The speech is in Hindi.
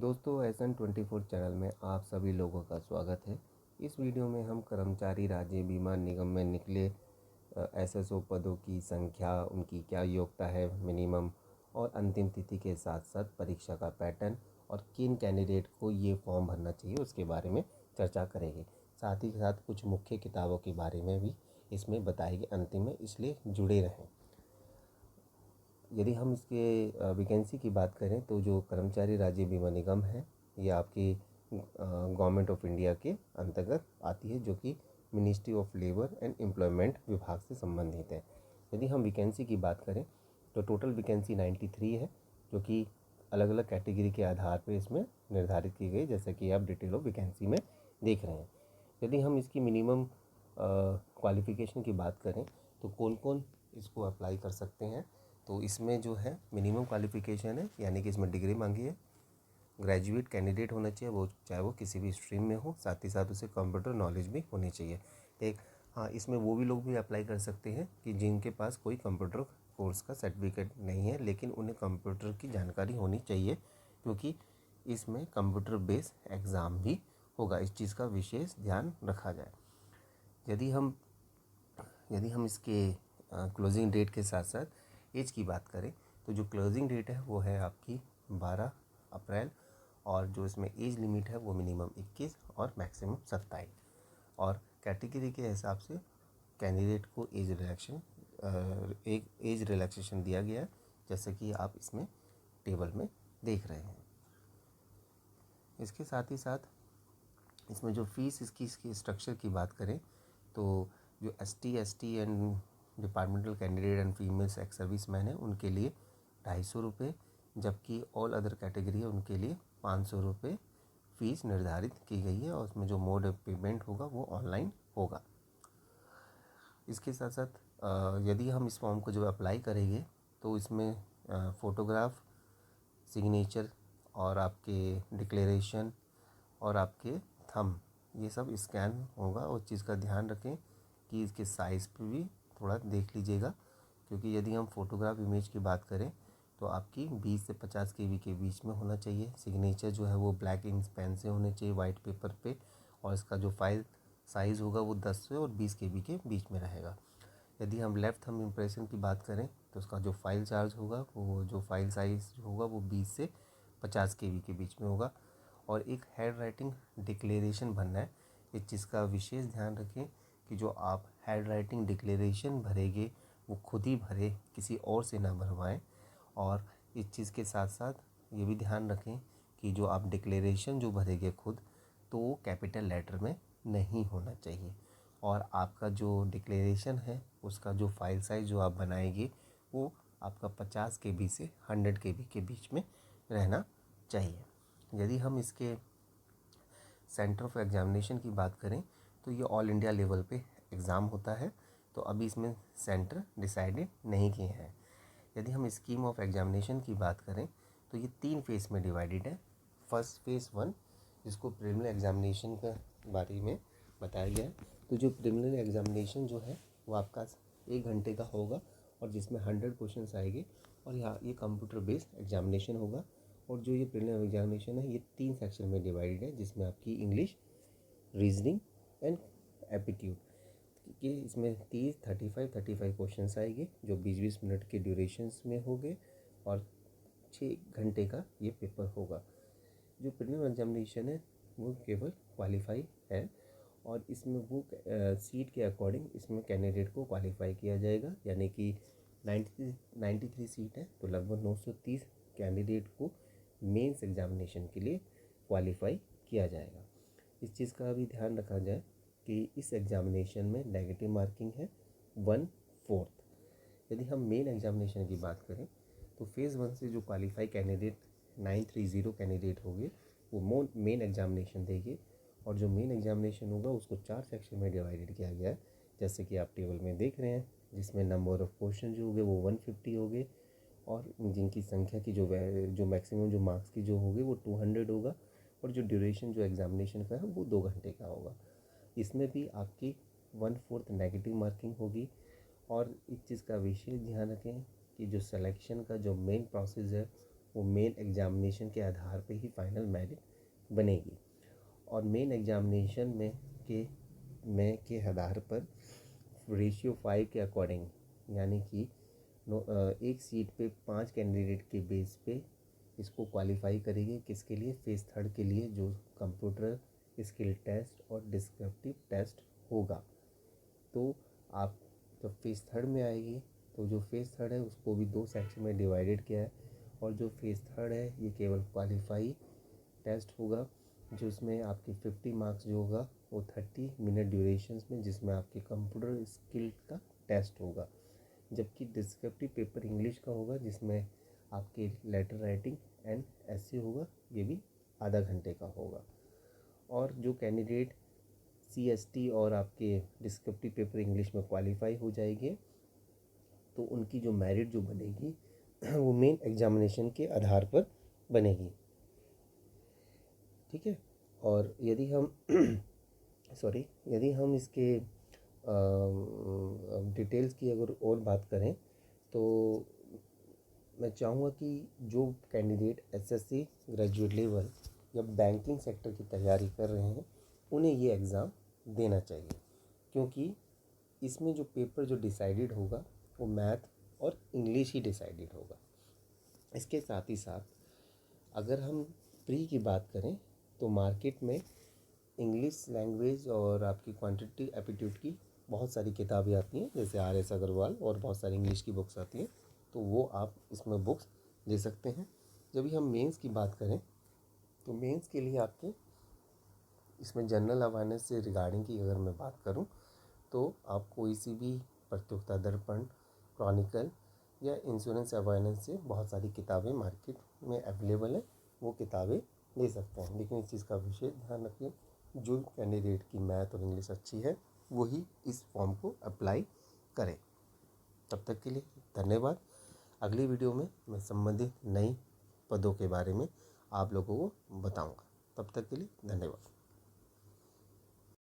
दोस्तों SN24 चैनल में आप सभी लोगों का स्वागत है। इस वीडियो में हम कर्मचारी राज्य बीमा निगम में निकले SSO पदों की संख्या, उनकी क्या योग्यता है मिनिमम और अंतिम तिथि के साथ साथ परीक्षा का पैटर्न और किन कैंडिडेट को ये फॉर्म भरना चाहिए उसके बारे में चर्चा करेंगे। साथ ही साथ कुछ मुख्य किताबों के बारे में भी इसमें बताएंगे अंतिम में, इसलिए जुड़े रहें। यदि हम इसके वैकेंसी की बात करें तो जो कर्मचारी राज्य बीमा निगम है ये आपकी गवर्नमेंट ऑफ इंडिया के अंतर्गत आती है, जो कि ministry of labour and employment विभाग से संबंधित है। यदि हम वैकेंसी की बात करें तो टोटल वैकेंसी 93 है, जो कि अलग अलग कैटेगरी के आधार पर इसमें निर्धारित की गई, जैसे कि आप डिटेल ऑफ वैकेंसी में देख रहे हैं। यदि हम इसकी मिनिमम क्वालिफ़िकेशन की बात करें तो कौन कौन इसको अप्लाई कर सकते हैं, तो इसमें जो है मिनिमम क्वालिफ़िकेशन है, यानी कि इसमें डिग्री मांगी है। ग्रेजुएट कैंडिडेट होना चाहिए, वो चाहे वो किसी भी स्ट्रीम में हो, साथ ही साथ उसे कंप्यूटर नॉलेज भी होनी चाहिए। इसमें वो भी लोग भी अप्लाई कर सकते हैं कि जिनके पास कोई कंप्यूटर कोर्स का सर्टिफिकेट नहीं है, लेकिन उन्हें कंप्यूटर की जानकारी होनी चाहिए, क्योंकि इसमें कंप्यूटर बेस्ड एग्ज़ाम भी होगा। इस चीज़ का विशेष ध्यान रखा जाए। यदि हम इसके क्लोजिंग डेट के साथ साथ एज की बात करें तो जो क्लोजिंग डेट है वो है आपकी 12 अप्रैल, और जो इसमें एज लिमिट है वो मिनिमम 21 और मैक्सिमम 27, और कैटेगरी के हिसाब से कैंडिडेट को एज रिलैक्सेशन दिया गया है, जैसे कि आप इसमें टेबल में देख रहे हैं। इसके साथ ही साथ इसमें जो फीस इसकी स्ट्रक्चर की बात करें तो जो ST and departmental candidate and females ex service man है उनके लिए 250 रुपये, जबकि ऑल अदर कैटेगरी है उनके लिए 500 रुपये फ़ीस निर्धारित की गई है, और उसमें जो मोड ऑफ पेमेंट होगा वो ऑनलाइन होगा। इसके साथ साथ यदि हम इस फॉर्म को जो अप्लाई करेंगे तो इसमें फ़ोटोग्राफ, सिग्नेचर और आपके डिक्लेरेशन और आपके थंब, ये सब स्कैन होगा। और चीज़ का ध्यान रखें कि इसके साइज़ पे भी थोड़ा देख लीजिएगा, क्योंकि यदि हम फ़ोटोग्राफ इमेज की बात करें तो आपकी 20 से 50 KB के बीच में होना चाहिए। सिग्नेचर जो है वो ब्लैक इंक पेन से होने चाहिए वाइट पेपर पे, और इसका जो फाइल साइज़ होगा वो 10 से और 20 KB के बीच में रहेगा। यदि हम लेफ़्ट थंब इम्प्रेशन की बात करें तो उसका जो फाइल चार्ज होगा, वो जो फाइल साइज़ होगा वो 20 से 50 KB के बीच में होगा। और एक हैंड राइटिंग डिक्लेरेशन भरना है। इस चीज़ का विशेष ध्यान रखें कि जो आप हैंड राइटिंग डिक्लेरेशन भरेंगे वो खुद ही भरे, किसी और से ना भरवाएं। और इस चीज़ के साथ साथ ये भी ध्यान रखें कि जो आप डिक्लेरेशन जो भरेंगे खुद, तो वो कैपिटल लेटर में नहीं होना चाहिए, और आपका जो डिक्लेरेशन है उसका जो फाइल साइज़ जो आप बनाएंगे वो आपका 50 KB से 100 KB के बीच में रहना चाहिए। यदि हम इसके सेंटर ऑफ एग्जामिनेशन की बात करें तो ये ऑल इंडिया लेवल पे एग्ज़ाम होता है, तो अभी इसमें सेंटर डिसाइडेड नहीं किए हैं। यदि हम स्कीम ऑफ एग्जामिनेशन की बात करें तो ये 3 फेज़ में डिवाइडेड है। फर्स्ट फेज़ 1, जिसको प्रिलिमिनरी एग्जामिनेशन के बारे में बताया गया है, तो जो प्रिलिमिनरी एग्जामिनेशन जो है वो आपका 1 घंटे का होगा, और जिसमें 100 क्वेश्चन आएंगे, और यहाँ ये कंप्यूटर बेस्ड एग्जामिनेशन होगा। और जो ये प्रिलिमिनरी एग्जामिनेशन है ये 3 सेक्शन में डिवाइडेड है, जिसमें आपकी इंग्लिश, रीजनिंग एंड एप्टीट्यूड कि इसमें 35 क्वेश्चन आएंगे, जो 20-20 मिनट के ड्यूरेशंस में होंगे, और 6 घंटे का ये पेपर होगा। जो प्रीलिमिनरी एग्जामिनेशन है वो केवल क्वालिफाई है, और इसमें वो सीट के अकॉर्डिंग इसमें कैंडिडेट को क्वालिफाई किया जाएगा, यानी कि 93 सीट है, तो लगभग 930 कैंडिडेट को मेंस एग्जामिनेशन के लिए क्वालिफाई किया जाएगा। इस चीज़ का भी ध्यान रखा जाए कि इस एग्जामिनेशन में नेगेटिव मार्किंग है 1/4। यदि हम मेन एग्जामिनेशन की बात करें तो फेज़ 1 से जो क्वालिफाई कैंडिडेट 930 कैंडिडेट होंगे वो मेन एग्जामिनेशन देंगे, और जो मेन एग्जामिनेशन होगा उसको 4 सेक्शन में डिवाइडेड किया गया है, जैसे कि आप टेबल में देख रहे हैं, जिसमें नंबर ऑफ़ क्वेश्चन जो होंगे वो 150 होंगे, और जिनकी संख्या की जो मैक्सिमम जो मार्क्स की जो होगी वो 200 होगा, और जो ड्यूरेशन जो एग्जामिनेशन का है वो 2 घंटे का होगा। इसमें भी आपकी 1/4 नेगेटिव मार्किंग होगी। और इस चीज़ का विशेष ध्यान रखें कि जो सिलेक्शन का जो मेन प्रोसेस है वो मेन एग्जामिनेशन के आधार पे ही फाइनल मेरिट बनेगी। और मेन एग्जामिनेशन के आधार पर रेशियो 5 के अकॉर्डिंग, यानी कि एक सीट पे 5 कैंडिडेट के बेस पे इसको क्वालिफाई करेंगे। किसके लिए? फेज़ थर्ड के लिए, जो कंप्यूटर स्किल टेस्ट और डिस्क्रिप्टिव टेस्ट होगा। तो आप जब फेज़ थर्ड में आएगी तो जो फेज़ थर्ड है उसको भी 2 सेक्शन में डिवाइडेड किया है। और जो फेज़ थर्ड है ये केवल क्वालिफाई टेस्ट होगा, जो इसमें आपके 50 मार्क्स जो होगा वो 30 मिनट ड्यूरेशंस में, जिसमें आपके कंप्यूटर स्किल का टेस्ट होगा। जबकि डिस्क्रिप्टिव पेपर इंग्लिश का होगा, जिसमें आपके लेटर राइटिंग एंड ऐसे होगा, ये भी आधा घंटे का होगा। और जो कैंडिडेट CST और आपके डिस्क्रिप्टिव पेपर इंग्लिश में क्वालिफाई हो जाएंगे तो उनकी जो मेरिट जो बनेगी वो मेन एग्जामिनेशन के आधार पर बनेगी। ठीक है। और यदि हम यदि हम इसके डिटेल्स की अगर और बात करें तो मैं चाहूँगा कि जो कैंडिडेट SSC ग्रेजुएट लेवल या बैंकिंग सेक्टर की तैयारी कर रहे हैं उन्हें ये एग्ज़ाम देना चाहिए, क्योंकि इसमें जो पेपर जो डिसाइडेड होगा वो मैथ और इंग्लिश ही डिसाइडेड होगा। इसके साथ ही साथ अगर हम प्री की बात करें तो मार्केट में इंग्लिश लैंग्वेज और आपकी क्वांटिटी एप्टीट्यूड की बहुत सारी किताबें आती हैं, जैसे RS अग्रवाल और बहुत सारी इंग्लिश की बुक्स आती हैं, तो वो आप इसमें बुक्स ले सकते हैं। जब भी हम मेंस की बात करें तो मेंस के लिए आपके इसमें जनरल अवेयरनेस से रिगार्डिंग की अगर मैं बात करूं तो आप कोई सी भी प्रतियोगिता दर्पण, क्रॉनिकल या इंश्योरेंस अवेयरनेस से बहुत सारी किताबें मार्केट में अवेलेबल है, वो किताबें ले सकते हैं। लेकिन इस चीज़ का विशेष ध्यान रखिए, जो कैंडिडेट की मैथ और इंग्लिश अच्छी है वही इस फॉर्म को अप्लाई करें। तब तक के लिए धन्यवाद। अगली वीडियो में मैं संबंधित नई पदों के बारे में आप लोगों को बताऊंगा। तब तक के लिए धन्यवाद।